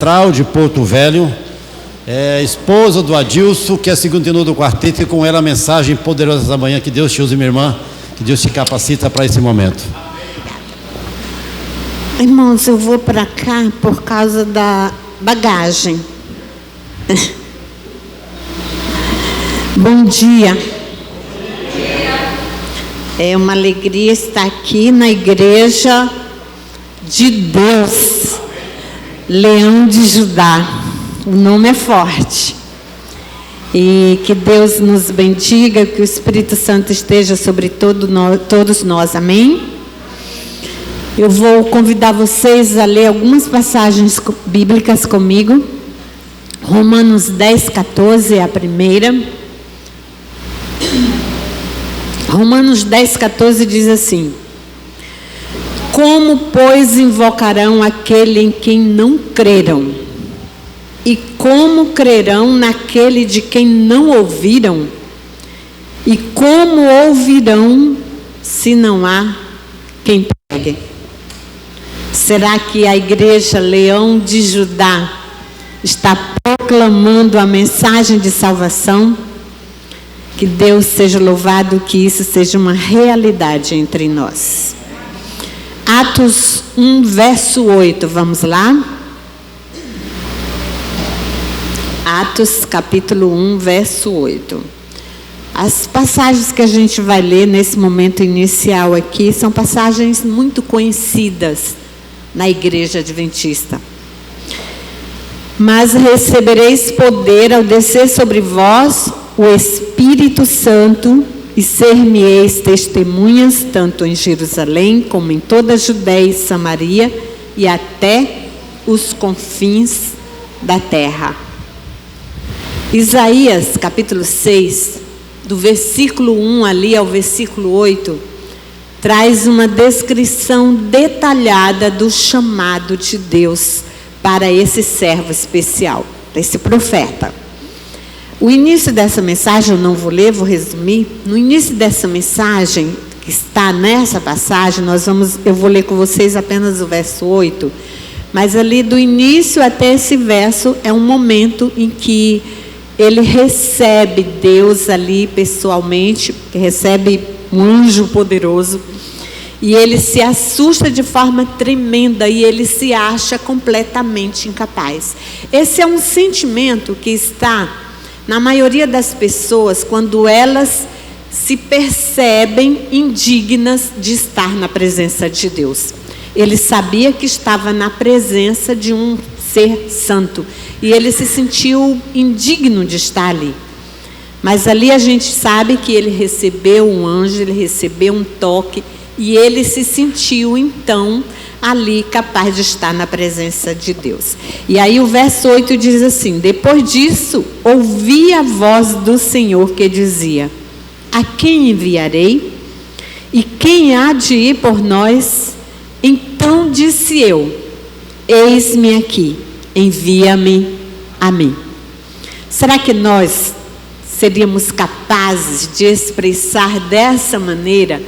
Central de Porto Velho, esposa do Adilson, que é segundo tenor do quarteto, e com ela a mensagem poderosa da manhã. Que Deus te use, minha irmã, que Deus te capacita para esse momento. Irmãos, eu vou para cá por causa da bagagem. Bom dia. É uma alegria estar aqui na igreja de Deus, Leão de Judá. O nome é forte. E que Deus nos bendiga, que o Espírito Santo esteja sobre todos nós. Amém? Eu vou convidar vocês a ler algumas passagens bíblicas comigo. Romanos 10, 14 é a primeira. Romanos 10, 14 diz assim: como, pois, invocarão aquele em quem não creram? E como crerão naquele de quem não ouviram? E como ouvirão se não há quem pregue? Será que a igreja Leão de Judá está proclamando a mensagem de salvação? Que Deus seja louvado, que isso seja uma realidade entre nós. Atos 1, verso 8, vamos lá? Atos, capítulo 1, verso 8. As passagens que a gente vai ler nesse momento inicial aqui são passagens muito conhecidas na igreja adventista. Mas recebereis poder ao descer sobre vós o Espírito Santo, e ser-me-eis testemunhas, tanto em Jerusalém, como em toda a Judéia e Samaria, e até os confins da terra. Isaías, capítulo 6, do versículo 1 ali ao versículo 8, traz uma descrição detalhada do chamado de Deus para esse servo especial, esse profeta. O início dessa mensagem, eu não vou ler, vou resumir. No início dessa mensagem, que está nessa passagem, eu vou ler com vocês apenas o verso 8, mas ali do início até esse verso é um momento em que ele recebe Deus ali pessoalmente, recebe um anjo poderoso, e ele se assusta de forma tremenda e ele se acha completamente incapaz. Esse é um sentimento que está na maioria das pessoas quando elas se percebem indignas de estar na presença de Deus. Ele sabia que estava na presença de um ser santo e ele se sentiu indigno de estar ali. Mas ali a gente sabe que ele recebeu um anjo, ele recebeu um toque e ele se sentiu então ali capaz de estar na presença de Deus. E aí o verso 8 diz assim: depois disso ouvi a voz do Senhor que dizia: a quem enviarei? E quem há de ir por nós? Então disse eu: eis-me aqui, envia-me a mim. Será que nós seríamos capazes de expressar dessa maneira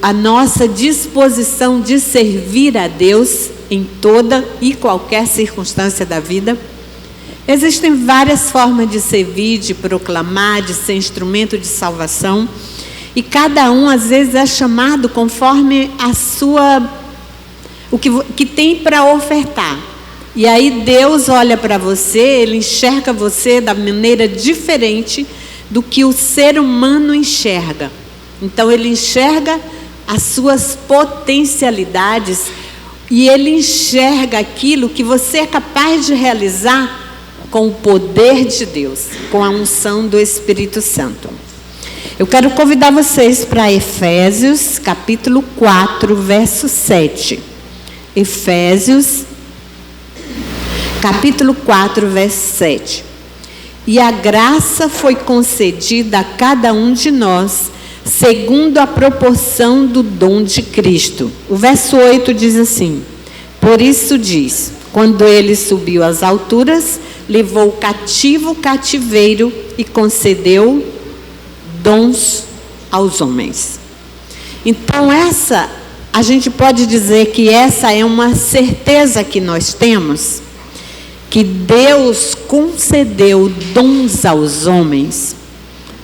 a nossa disposição de servir a Deus em toda e qualquer circunstância da vida? Existem várias formas de servir, de proclamar, de ser instrumento de salvação, e cada um às vezes é chamado conforme o que tem para ofertar. E aí Deus olha para você, Ele enxerga você da maneira diferente do que o ser humano enxerga. Então Ele enxerga as suas potencialidades e Ele enxerga aquilo que você é capaz de realizar com o poder de Deus, com a unção do Espírito Santo. Eu quero convidar vocês para Efésios, capítulo 4, verso 7. Efésios, capítulo 4, verso 7. E a graça foi concedida a cada um de nós, segundo a proporção do dom de Cristo. O verso 8 diz assim: por isso diz, quando ele subiu às alturas, levou cativo o cativeiro e concedeu dons aos homens. Então a gente pode dizer que essa é uma certeza que nós temos, que Deus concedeu dons aos homens.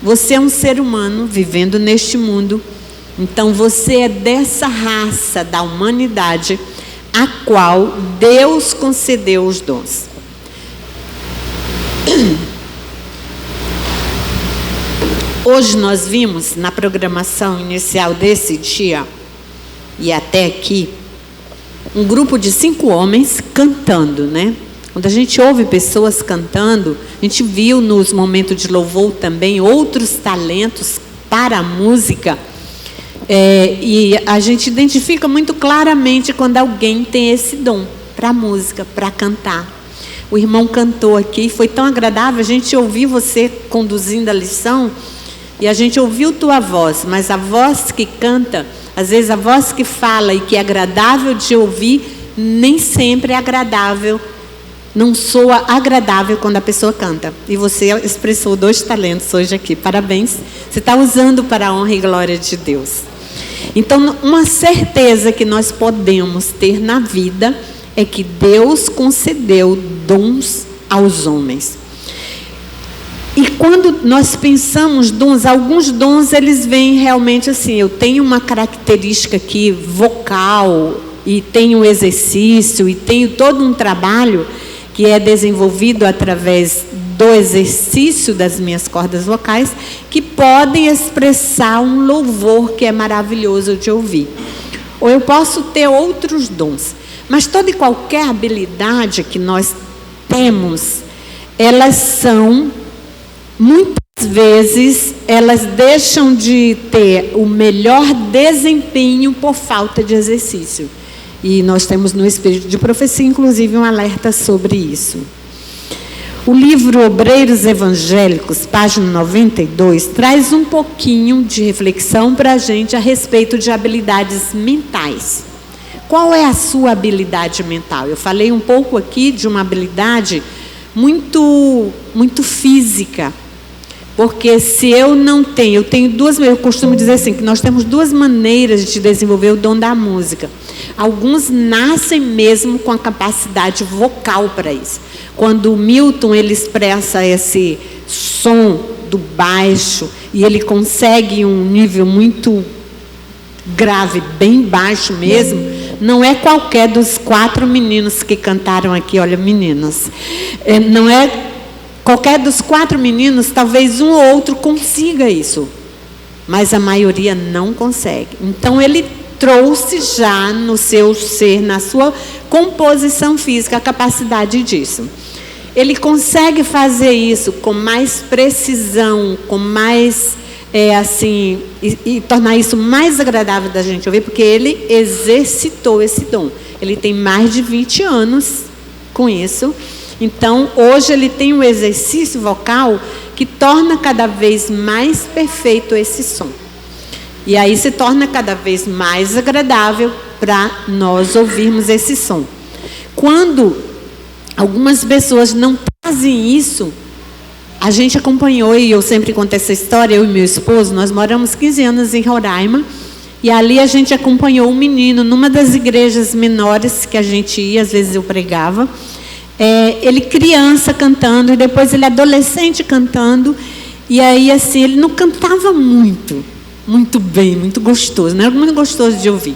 Você é um ser humano vivendo neste mundo, então você é dessa raça da humanidade a qual Deus concedeu os dons. Hoje nós vimos na programação inicial desse dia e até aqui um grupo de 5 homens cantando, né? Quando a gente ouve pessoas cantando, a gente viu nos momentos de louvor também outros talentos para a música, e a gente identifica muito claramente quando alguém tem esse dom para a música, para cantar. O irmão cantou aqui, foi tão agradável, a gente ouviu você conduzindo a lição, e a gente ouviu tua voz, mas a voz que canta, às vezes a voz que fala e que é agradável de ouvir, nem sempre é agradável. Não soa agradável quando a pessoa canta. E você expressou 2 talentos hoje aqui. Parabéns. Você está usando para a honra e glória de Deus. Então, uma certeza que nós podemos ter na vida é que Deus concedeu dons aos homens. E quando nós pensamos dons, alguns dons eles vêm realmente assim, eu tenho uma característica aqui vocal, e tenho exercício, e tenho todo um trabalho que é desenvolvido através do exercício das minhas cordas vocais, que podem expressar um louvor que é maravilhoso de ouvir. Ou eu posso ter outros dons, mas toda e qualquer habilidade que nós temos, elas são, muitas vezes, elas deixam de ter o melhor desempenho por falta de exercício. E nós temos no Espírito de Profecia, inclusive, um alerta sobre isso. O livro Obreiros Evangélicos, página 92, traz um pouquinho de reflexão para a gente a respeito de habilidades mentais. Qual é a sua habilidade mental? Eu falei um pouco aqui de uma habilidade muito física. Porque se eu não tenho, eu costumo dizer assim, que nós temos 2 maneiras de desenvolver o dom da música. Alguns nascem mesmo com a capacidade vocal para isso. Quando o Milton ele expressa esse som do baixo e ele consegue um nível muito grave, bem baixo mesmo, não é qualquer dos 4 meninos que cantaram aqui, olha meninas, não é qualquer dos 4 meninos, talvez um ou outro consiga isso, mas a maioria não consegue. Então ele trouxe já no seu ser, na sua composição física, a capacidade disso. Ele consegue fazer isso com mais precisão, com mais, e tornar isso mais agradável da gente ouvir, porque ele exercitou esse dom. Ele tem mais de 20 anos com isso. Então, hoje ele tem um exercício vocal que torna cada vez mais perfeito esse som. E aí se torna cada vez mais agradável para nós ouvirmos esse som. Quando algumas pessoas não fazem isso, a gente acompanhou, e eu sempre conto essa história, eu e meu esposo, nós moramos 15 anos em Roraima, e ali a gente acompanhou um menino, numa das igrejas menores que a gente ia, às vezes eu pregava, ele criança cantando, e depois ele adolescente cantando, e aí assim, ele não cantava muito bem, muito gostoso, não era muito gostoso de ouvir.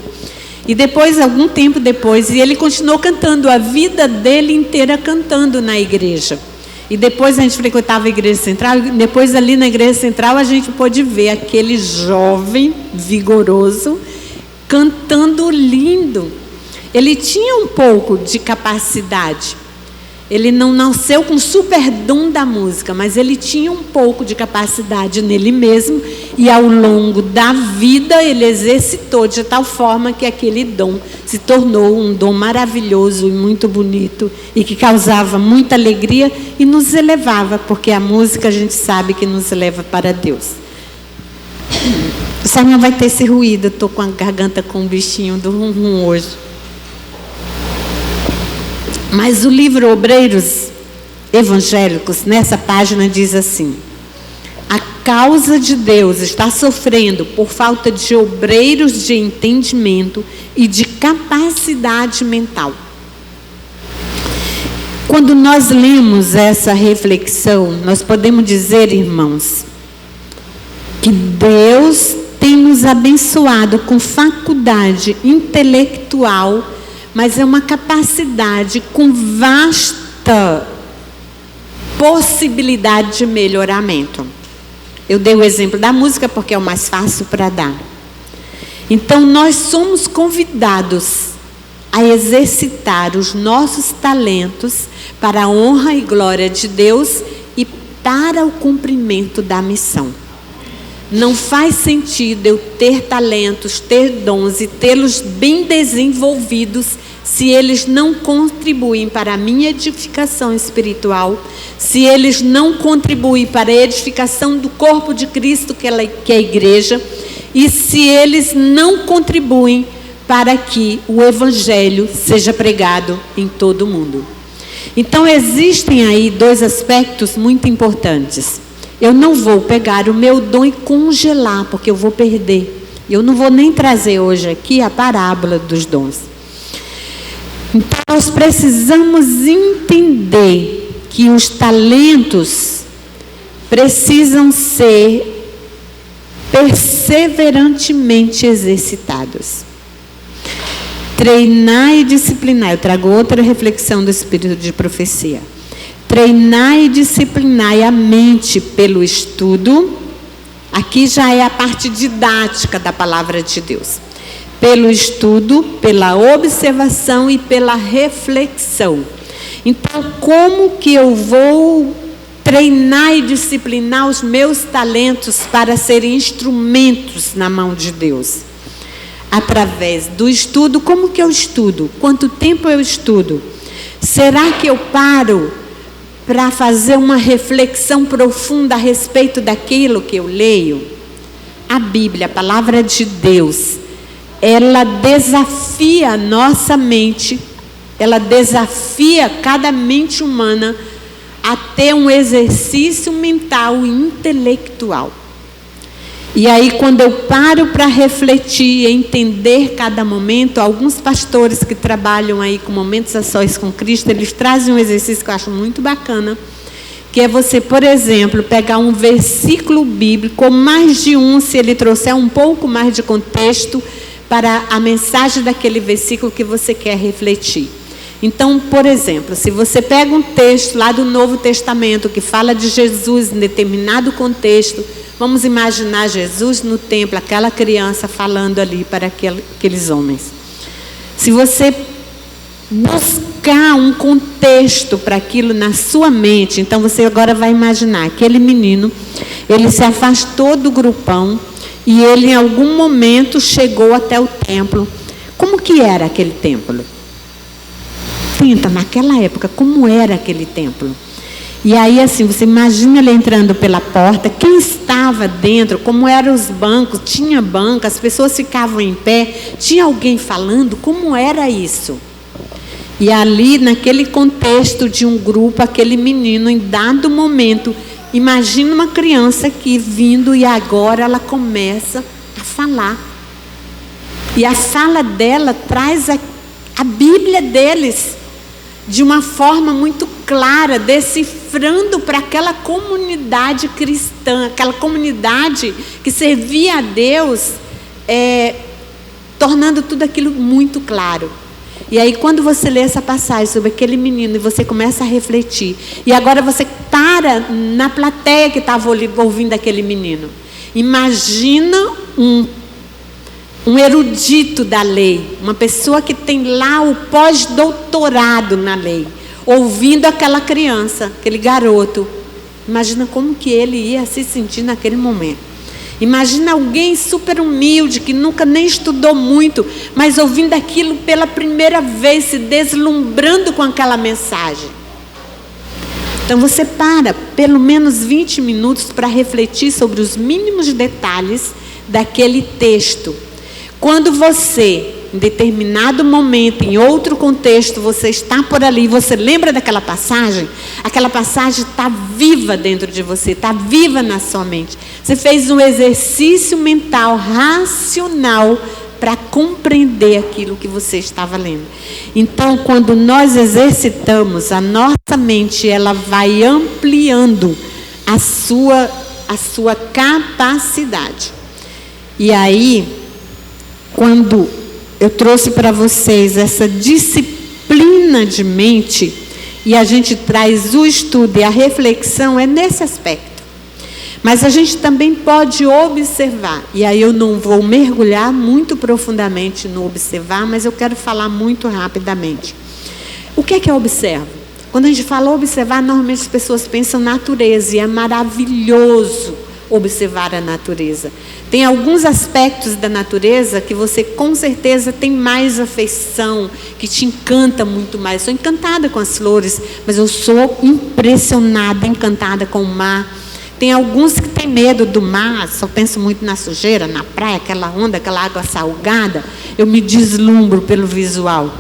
E depois, algum tempo depois, e ele continuou cantando a vida dele inteira cantando na igreja. E depois a gente frequentava a igreja central, e depois ali na igreja central a gente pôde ver aquele jovem vigoroso cantando lindo. Ele tinha um pouco de capacidade. Ele não nasceu com super dom da música, mas ele tinha um pouco de capacidade nele mesmo, e ao longo da vida ele exercitou de tal forma que aquele dom se tornou um dom maravilhoso e muito bonito, e que causava muita alegria e nos elevava, porque a música a gente sabe que nos eleva para Deus. Só não vai ter esse ruído, eu estou com a garganta com um bichinho do rum hoje. Mas o livro Obreiros Evangélicos, nessa página, diz assim: a causa de Deus está sofrendo por falta de obreiros de entendimento e de capacidade mental. quando nós lemos essa reflexão, nós podemos dizer, irmãos, que Deus tem nos abençoado com faculdade intelectual, mas é uma capacidade com vasta possibilidade de melhoramento. Eu dei o exemplo da música porque é o mais fácil para dar. Então nós somos convidados a exercitar os nossos talentos para a honra e glória de Deus e para o cumprimento da missão. Não faz sentido eu ter talentos, ter dons e tê-los bem desenvolvidos se eles não contribuem para a minha edificação espiritual, se eles não contribuem para a edificação do corpo de Cristo, que é a igreja, e se eles não contribuem para que o Evangelho seja pregado em todo o mundo. Então existem aí dois aspectos muito importantes. Eu não vou pegar o meu dom e congelar, porque eu vou perder. Eu não vou nem trazer hoje aqui a parábola dos dons. Então nós precisamos entender que os talentos precisam ser perseverantemente exercitados. Treinar e disciplinar. Eu trago outra reflexão do Espírito de Profecia. Treinar e disciplinar a mente pelo estudo. Aqui já é a parte didática da palavra de Deus. Pelo estudo, pela observação e pela reflexão. Então, como que eu vou treinar e disciplinar os meus talentos para serem instrumentos na mão de Deus? Através do estudo. Como que eu estudo? Quanto tempo eu estudo? Será que eu paro para fazer uma reflexão profunda a respeito daquilo que eu leio? A Bíblia, a palavra de Deus, ela desafia a nossa mente, ela desafia cada mente humana a ter um exercício mental e intelectual. E aí, quando eu paro para refletir e entender cada momento, alguns pastores que trabalham aí com momentos a sós com Cristo, eles trazem um exercício que eu acho muito bacana, que é você, por exemplo, pegar um versículo bíblico, ou mais de um, se ele trouxer um pouco mais de contexto, para a mensagem daquele versículo que você quer refletir. Então, por exemplo, se você pega um texto lá do Novo Testamento que fala de Jesus em determinado contexto, vamos imaginar Jesus no templo, aquela criança falando ali para aqueles homens. Se você buscar um contexto para aquilo na sua mente, então você agora vai imaginar aquele menino, ele se afastou do grupão e ele em algum momento chegou até o templo. Como que era aquele templo? Tenta, naquela época, como era aquele templo? E aí assim, você imagina ele entrando pela porta, quem estava dentro, como eram os bancos, tinha banco, as pessoas ficavam em pé, tinha alguém falando, como era isso? E ali, naquele contexto de um grupo, aquele menino, em dado momento, imagina uma criança aqui vindo e agora ela começa a falar. E a fala dela traz a Bíblia deles de uma forma muito clara, decifrando para aquela comunidade cristã, aquela comunidade que servia a Deus, tornando tudo aquilo muito claro. E aí quando você lê essa passagem sobre aquele menino e você começa a refletir, e agora você para na plateia que estava ouvindo aquele menino, imagina um erudito da lei, uma pessoa que tem lá o pós-doutorado na lei, ouvindo aquela criança, aquele garoto. Imagina como que ele ia se sentir naquele momento. Imagina alguém super humilde, que nunca nem estudou muito, mas ouvindo aquilo pela primeira vez, se deslumbrando com aquela mensagem. Então você para pelo menos 20 minutos para refletir sobre os mínimos detalhes daquele texto. Quando você, em determinado momento, em outro contexto, você está por ali, você lembra daquela passagem? Aquela passagem está viva dentro de você, está viva na sua mente. Você fez um exercício mental, racional, para compreender aquilo que você estava lendo. Então, quando nós exercitamos, a nossa mente, ela vai ampliando a sua capacidade. E aí, quando eu trouxe para vocês essa disciplina de mente, e a gente traz o estudo e a reflexão, é nesse aspecto. Mas a gente também pode observar, e aí eu não vou mergulhar muito profundamente no observar, mas eu quero falar muito rapidamente. O que é que eu observo? Quando a gente fala observar, normalmente as pessoas pensam natureza, e é maravilhoso observar a natureza. Tem alguns aspectos da natureza que você com certeza tem mais afeição, que te encanta muito mais. Sou encantada com as flores, mas eu sou impressionada, encantada com o mar. Tem alguns que têm medo do mar, só penso muito na sujeira, na praia, aquela onda, aquela água salgada. Eu me deslumbro pelo visual.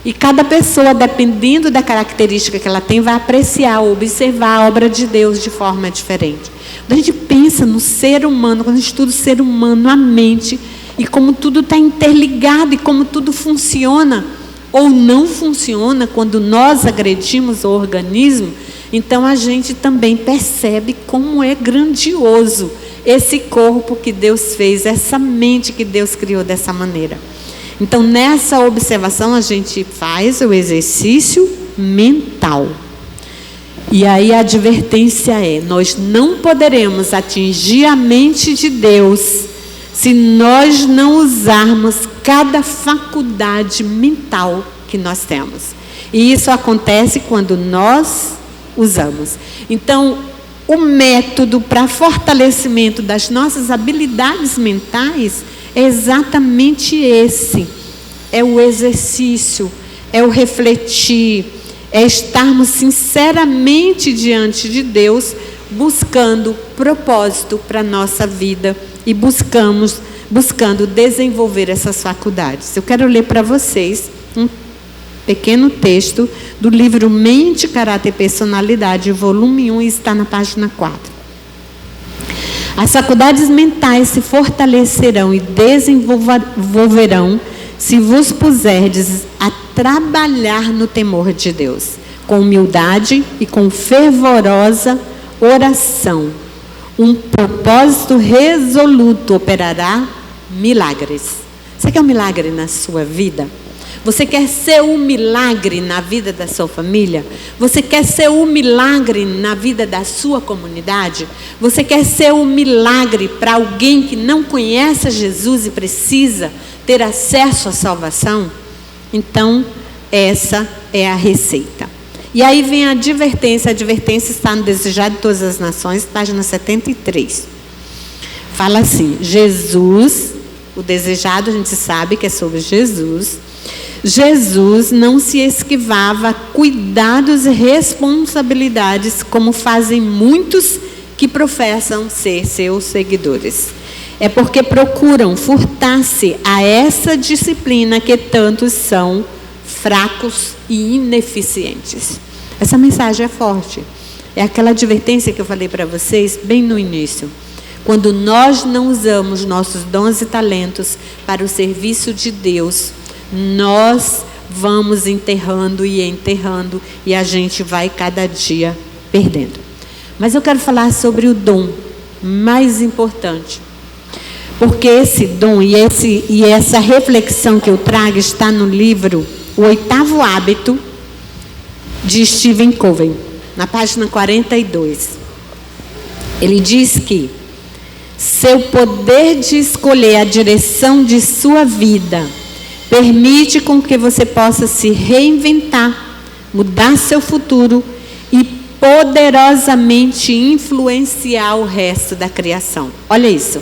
E cada pessoa, dependendo da característica que ela tem, vai apreciar, observar a obra de Deus de forma diferente. Quando a gente pensa no ser humano, quando a gente estuda o ser humano, a mente, e como tudo está interligado, e como tudo funciona ou não funciona quando nós agredimos o organismo, então a gente também percebe como é grandioso esse corpo que Deus fez, essa mente que Deus criou dessa maneira. Então, nessa observação, a gente faz o exercício mental. E aí a advertência é: nós não poderemos atingir a mente de Deus se nós não usarmos cada faculdade mental que nós temos. E isso acontece quando nós usamos. Então, o método para fortalecimento das nossas habilidades mentais é exatamente esse. É o exercício, é o refletir, é estarmos sinceramente diante de Deus, buscando propósito para a nossa vida e buscando desenvolver essas faculdades. Eu quero ler para vocês um pequeno texto do livro Mente, Caráter e Personalidade, volume 1, e está na página 4. As faculdades mentais se fortalecerão e desenvolverão se vos puserdes a trabalhar no temor de Deus, com humildade e com fervorosa oração. Um propósito resoluto operará milagres. Você quer um milagre na sua vida? Você quer ser um milagre na vida da sua família? Você quer ser um milagre na vida da sua comunidade? Você quer ser um milagre para alguém que não conhece Jesus e precisa ter acesso à salvação? Então, essa é a receita. E aí vem a advertência está no Desejado de Todas as Nações, página 73. Fala assim: Jesus, o desejado a gente sabe que é sobre Jesus. Jesus não se esquivava a cuidados e responsabilidades como fazem muitos que professam ser seus seguidores. É porque procuram furtar-se a essa disciplina que tantos são fracos e ineficientes. Essa mensagem é forte. É aquela advertência que eu falei para vocês bem no início. Quando nós não usamos nossos dons e talentos para o serviço de Deus, nós vamos enterrando e a gente vai cada dia perdendo. Mas eu quero falar sobre o dom mais importante, porque esse dom e essa reflexão que eu trago está no livro O Oitavo Hábito, de Stephen Covey, na página 42. Ele diz que seu poder de escolher a direção de sua vida permite com que você possa se reinventar, mudar seu futuro e poderosamente influenciar o resto da criação. Olha isso.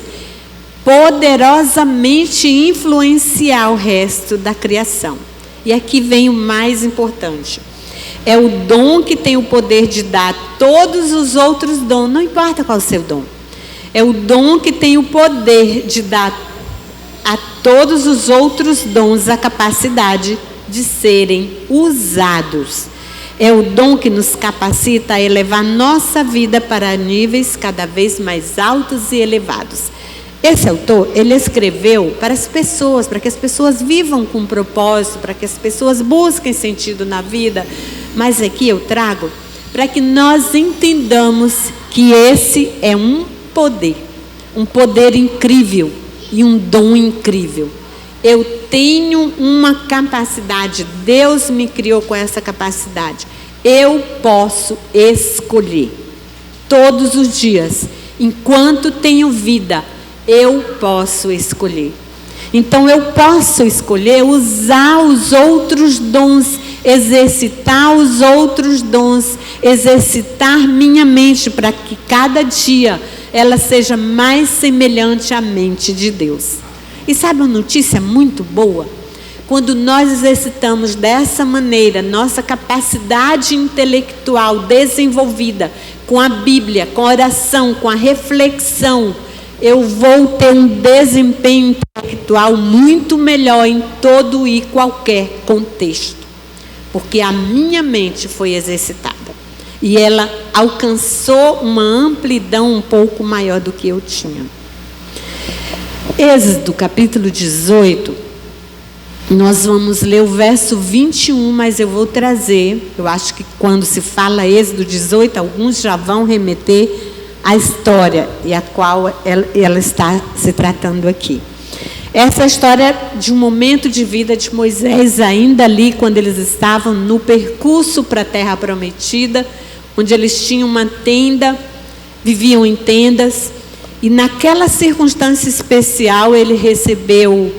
Poderosamente influenciar o resto da criação. E aqui vem o mais importante. É o dom que tem o poder de dar todos os outros dons, não importa qual é o seu dom. É o dom que tem o poder de dar a todos os outros dons a capacidade de serem usados. É o dom que nos capacita a elevar nossa vida para níveis cada vez mais altos e elevados. Esse autor, ele escreveu para as pessoas, para que as pessoas vivam com propósito, para que as pessoas busquem sentido na vida. Mas aqui eu trago para que nós entendamos que esse é um poder incrível e um dom incrível. Eu tenho uma capacidade, Deus me criou com essa capacidade. Eu posso escolher todos os dias, enquanto tenho vida, eu posso escolher. Então eu posso escolher usar os outros dons, exercitar os outros dons, exercitar minha mente para que cada dia ela seja mais semelhante à mente de Deus. E sabe uma notícia muito boa? Quando nós exercitamos dessa maneira nossa capacidade intelectual desenvolvida com a Bíblia, com a oração, com a reflexão, eu vou ter um desempenho intelectual muito melhor em todo e qualquer contexto, porque a minha mente foi exercitada e ela alcançou uma amplidão um pouco maior do que eu tinha. Êxodo capítulo 18, nós vamos ler o verso 21, mas eu vou trazer, eu acho que quando se fala Êxodo 18, alguns já vão remeter à história e a qual ela está se tratando aqui. Essa é a história de um momento de vida de Moisés, ainda ali quando eles estavam no percurso para a terra prometida, onde eles tinham uma tenda, viviam em tendas, e naquela circunstância especial ele recebeu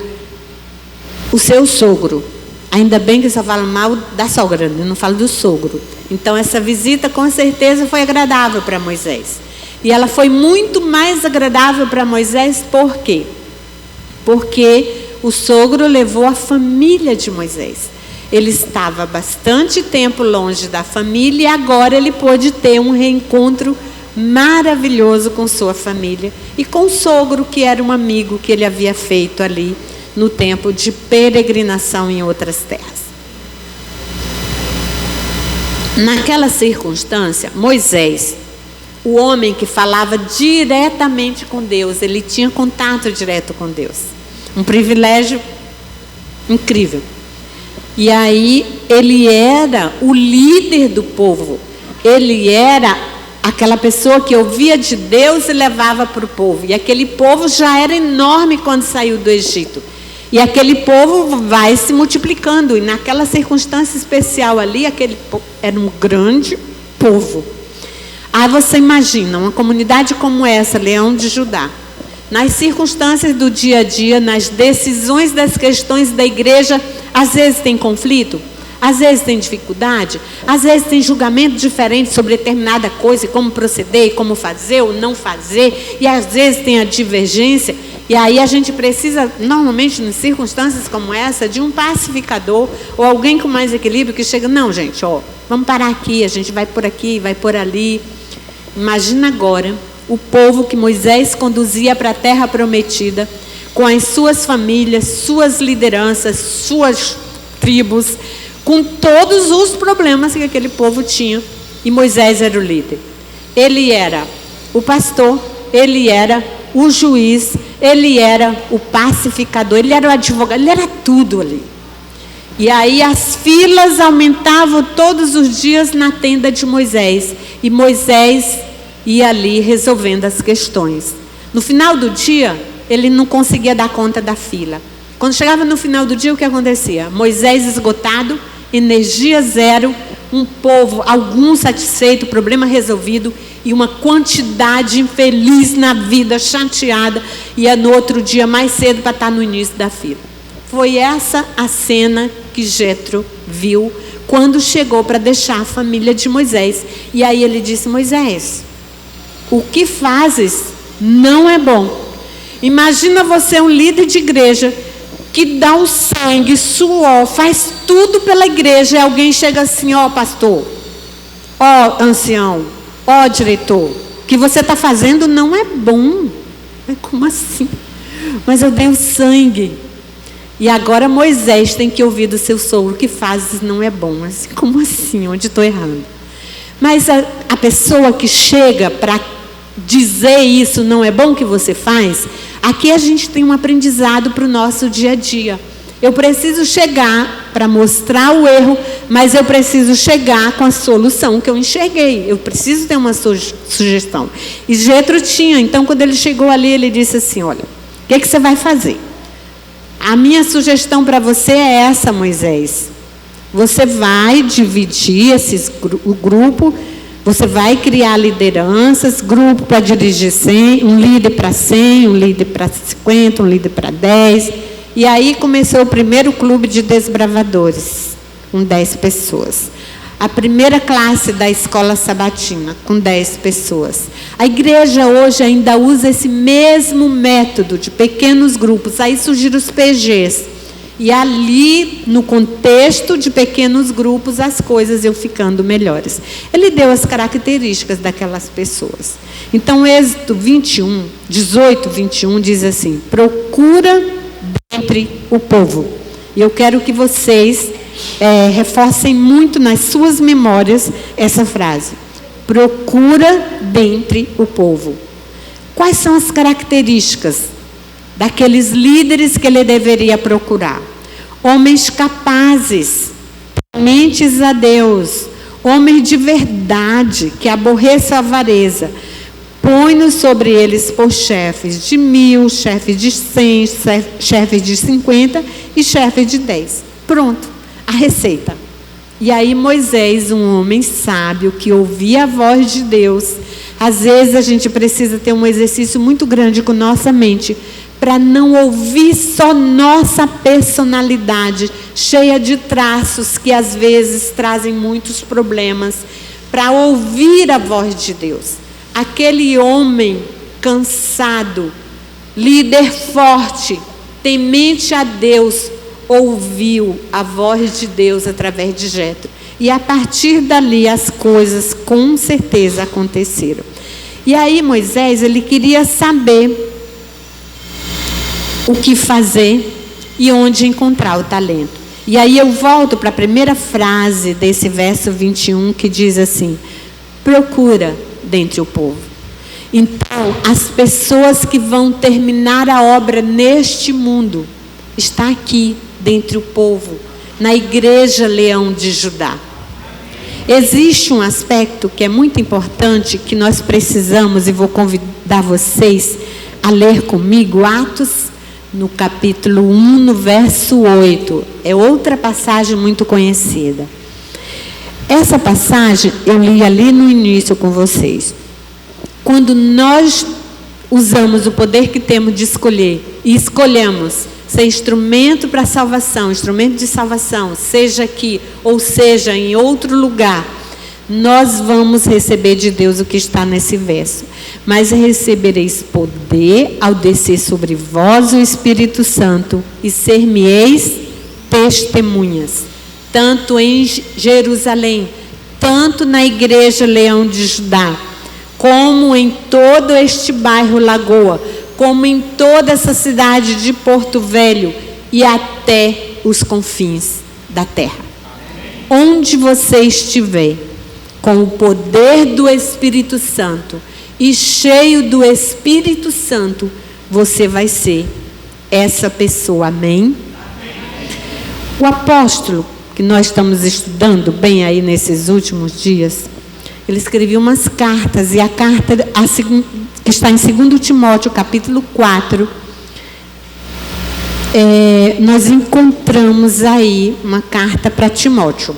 o seu sogro. Ainda bem que só fala mal da sogra, não falo do sogro. Então essa visita com certeza foi agradável para Moisés. E ela foi muito mais agradável para Moisés, por quê? Porque o sogro levou a família de Moisés. Ele estava bastante tempo longe da família e agora ele pôde ter um reencontro maravilhoso com sua família e com o sogro, que era um amigo que ele havia feito ali no tempo de peregrinação em outras terras. Naquela circunstância, Moisés, o homem que falava diretamente com Deus, ele tinha contato direto com Deus, um privilégio incrível. E aí ele era o líder do povo, ele era aquela pessoa que ouvia de Deus e levava para o povo. E aquele povo já era enorme quando saiu do Egito. E aquele povo vai se multiplicando. E naquela circunstância especial ali, aquele povo era um grande povo. Aí você imagina, uma comunidade como essa, Leão de Judá, nas circunstâncias do dia a dia, nas decisões das questões da igreja, às vezes tem conflito, às vezes tem dificuldade, às vezes tem julgamento diferente sobre determinada coisa, e como proceder, e como fazer ou não fazer, e às vezes tem a divergência, e aí a gente precisa, normalmente em circunstâncias como essa, de um pacificador, ou alguém com mais equilíbrio que chega, não gente, vamos parar aqui, a gente vai por aqui, vai por ali. Imagina agora o povo que Moisés conduzia para a terra prometida, com as suas famílias, suas lideranças, suas tribos, com todos os problemas que aquele povo tinha, e Moisés era o líder. Ele era o pastor, ele era o juiz, ele era o pacificador, ele era o advogado, ele era tudo ali. E aí as filas aumentavam todos os dias na tenda de Moisés, e Moisés ia ali resolvendo as questões. No final do dia, ele não conseguia dar conta da fila. Quando chegava no final do dia, o que acontecia? Moisés esgotado, energia zero, um povo, algum satisfeito, problema resolvido, e uma quantidade infeliz na vida, chateada, ia no outro dia mais cedo para estar no início da fila. Foi essa a cena que Jetro viu quando chegou para deixar a família de Moisés. E aí ele disse: Moisés, o que fazes não é bom. Imagina você, um líder de igreja, que dá o sangue, suor, faz tudo pela igreja, e alguém chega assim: pastor, ancião, diretor, o que você está fazendo não é bom. Como assim? Mas eu dei o sangue. E agora Moisés tem que ouvir do seu sogro: o que fazes não é bom. Assim, como assim? Onde estou errando? Mas a pessoa que chega para dizer isso não é bom que você faz, aqui a gente tem um aprendizado para o nosso dia a dia. Eu preciso chegar para mostrar o erro, mas eu preciso chegar com a solução que eu enxerguei. Eu preciso ter uma sugestão. E Jetro tinha, então quando ele chegou ali, ele disse assim, olha, o que você vai fazer? A minha sugestão para você é essa, Moisés. Você vai dividir o grupo, você vai criar lideranças, grupo para dirigir 100, um líder para 100, um líder para 50, um líder para 10. E aí começou o primeiro clube de desbravadores, com 10 pessoas. A primeira classe da escola sabatina, com 10 pessoas. A igreja hoje ainda usa esse mesmo método de pequenos grupos. Aí surgiram os PGs. E ali, no contexto de pequenos grupos, as coisas iam ficando melhores. Ele deu as características daquelas pessoas. Então, Êxodo 18, 21, diz assim, procura dentre o povo. E eu quero que vocês reforcem muito nas suas memórias essa frase. Procura dentre o povo. Quais são as características daqueles líderes que ele deveria procurar? Homens capazes, tementes a Deus, homens de verdade, que aborreçam a avareza. Põe-nos sobre eles por chefes de 1000, chefes de 100, chefes de 50 e chefes de 10. Pronto, a receita. E aí Moisés, um homem sábio, que ouvia a voz de Deus. Às vezes a gente precisa ter um exercício muito grande com nossa mente, para não ouvir só nossa personalidade, cheia de traços que às vezes trazem muitos problemas, para ouvir a voz de Deus. Aquele homem cansado, líder forte, temente a Deus, ouviu a voz de Deus através de Jetro. E a partir dali as coisas com certeza aconteceram. E aí Moisés, ele queria saber o que fazer e onde encontrar o talento. E aí eu volto para a primeira frase desse verso 21, que diz assim, procura dentre o povo. Então, as pessoas que vão terminar a obra neste mundo, está aqui, dentre o povo, na igreja Leão de Judá. Existe um aspecto que é muito importante, que nós precisamos, e vou convidar vocês a ler comigo, Atos, no capítulo 1, no verso 8. É outra passagem muito conhecida. Essa passagem eu li ali no início com vocês. Quando nós usamos o poder que temos de escolher, e escolhemos ser instrumento para a salvação, instrumento de salvação, seja aqui ou seja em outro lugar, nós vamos receber de Deus o que está nesse verso. Mas recebereis poder ao descer sobre vós o Espírito Santo, e ser-me-eis testemunhas, tanto em Jerusalém, tanto na igreja Leão de Judá, como em todo este bairro Lagoa, como em toda essa cidade de Porto Velho e até os confins da terra. Onde você estiver, com o poder do Espírito Santo e cheio do Espírito Santo, você vai ser essa pessoa, amém? O apóstolo, que nós estamos estudando bem aí nesses últimos dias, ele escreveu umas cartas, e a carta que está em 2 Timóteo, capítulo 4, nós encontramos aí uma carta para Timóteo.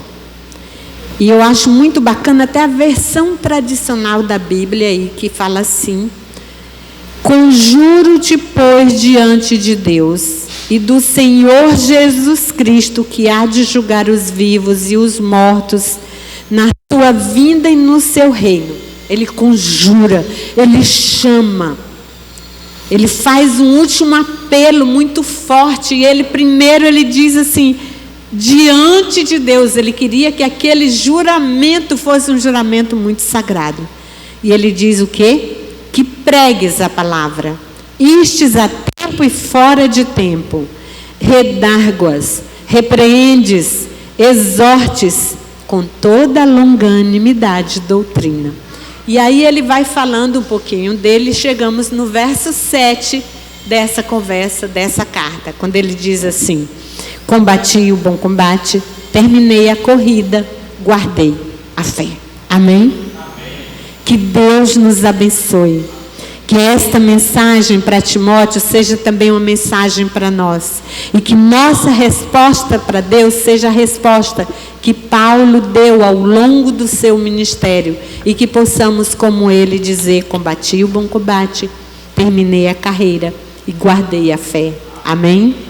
E eu acho muito bacana até a versão tradicional da Bíblia aí, que fala assim: conjuro-te, pois, diante de Deus e do Senhor Jesus Cristo, que há de julgar os vivos e os mortos na sua vinda e no seu reino. Ele conjura, ele chama, ele faz um último apelo muito forte, e ele diz assim, diante de Deus, ele queria que aquele juramento fosse um juramento muito sagrado. E ele diz o quê? Que pregues a palavra, istes a tempo e fora de tempo, redarguas, repreendes, exortes com toda a longanimidade e doutrina. E aí ele vai falando um pouquinho dele, chegamos no verso 7, dessa conversa, dessa carta, quando ele diz assim: combati o bom combate, terminei a corrida, guardei a fé. Amém? Que Deus nos abençoe. Que esta mensagem para Timóteo seja também uma mensagem para nós. E que nossa resposta para Deus seja a resposta que Paulo deu ao longo do seu ministério. E que possamos, como ele, dizer: combati o bom combate, terminei a carreira e guardei a fé. Amém?